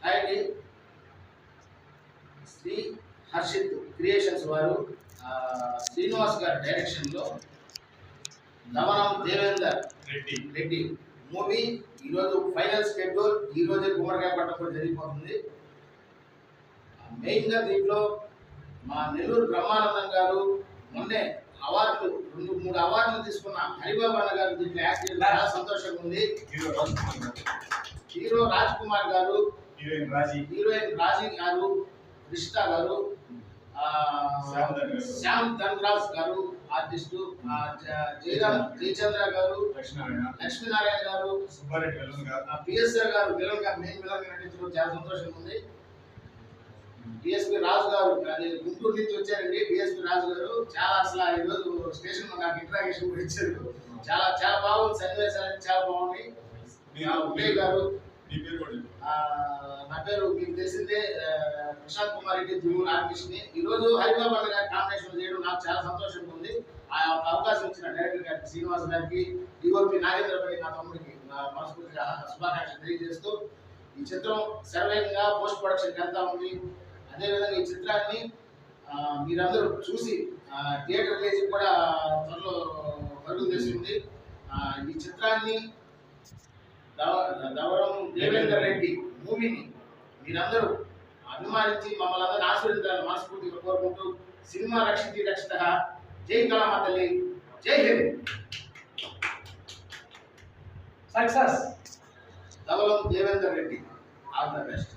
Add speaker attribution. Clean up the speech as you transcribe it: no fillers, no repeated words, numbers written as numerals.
Speaker 1: అండి శ్రీ హర్షిత్ క్రియేషన్స్ వారు శ్రీనివాస్ గారి డైరెక్షన్లో దమనం దేవేందర్ రెడ్డి మూవీ ఈరోజు ఫైనల్ షెడ్యూల్ ఈ రోజే గుమ్మడికాయ పట్టడం జరిగిపోతుంది. మెయిన్గా దీంట్లో మా నెల్లూరు బ్రహ్మానందం గారు మొన్నే అవార్డులు 2-3 అవార్డులు తీసుకున్న హరిబాబు అన్న గారు దీంట్లో యాక్ట్ చేయడం చాలా సంతోషంగా ఉంది. హీరో రాజ్ కుమార్ గారు, హీరోయిన్ రాజీ గారు, కృష్ణ గారు, శ్యామ్ ధన్రాజ్ గారు ఆర్టిస్టు, జయచంద్ర గారు, లక్ష్మీనారాయణ గారు, పిఎస్ఆర్ గారు విలన్ గా మెయిన్ విలన్ గా నటించడం చాలా సంతోషంగా ఉంది. డిఎస్పీ రాజు గారు గుంటూరు నుంచి వచ్చారండి. డిఎస్పీ రాజు గారు చాలా అసలు ఈరోజు స్టేషన్ లో నాకు ఇంట్రాగేషన్ కూడా ఇచ్చారు. చాలా చాలా బాగుంది, సన్నివేశాలు చాలా బాగుంది. ఉదయ్ గారు, నా పేరు మీకు తెలిసిందే ప్రశాంత్ కుమార్ రెడ్డి, దిమూర్ ఆర్టిస్ట్ ని. ఈ రోజు హరిబాబు అన్న గారి కాంబినేషన్ చేయడం నాకు చాలా సంతోషంగా ఉంది. ఆ అవకాశం ఇచ్చిన డైరెక్టర్ గారికి, శ్రీనివాస్ గారికి, డిఓపి నాగేంద్రపల్లి నా తమ్ముడికి మనస్ఫూర్తిగా శుభాకాంక్షలు తెలియజేస్తూ, ఈ చిత్రం శరవేగంగా పోస్ట్ ప్రొడక్షన్ వెళ్తా ఉంది. అదేవిధంగా ఈ చిత్రాన్ని మీరందరూ చూసి థియేటర్ రిలీజ్ కూడా త్వరలో పరుగులు చేస్తుంది. ఈ చిత్రాన్ని దవరం దేవేందర్ రెడ్డి మూవీని మీరందరూ అభిమానించి మమ్మల్ని అందరూ ఆశీర్వదించాలని మనస్ఫూర్తిగా కోరుకుంటూ, సినిమా రక్షితి రక్షిత, జై కళామ తల్లి, జై హింద్. సక్సెస్ దవరం Devender Reddy, all the best.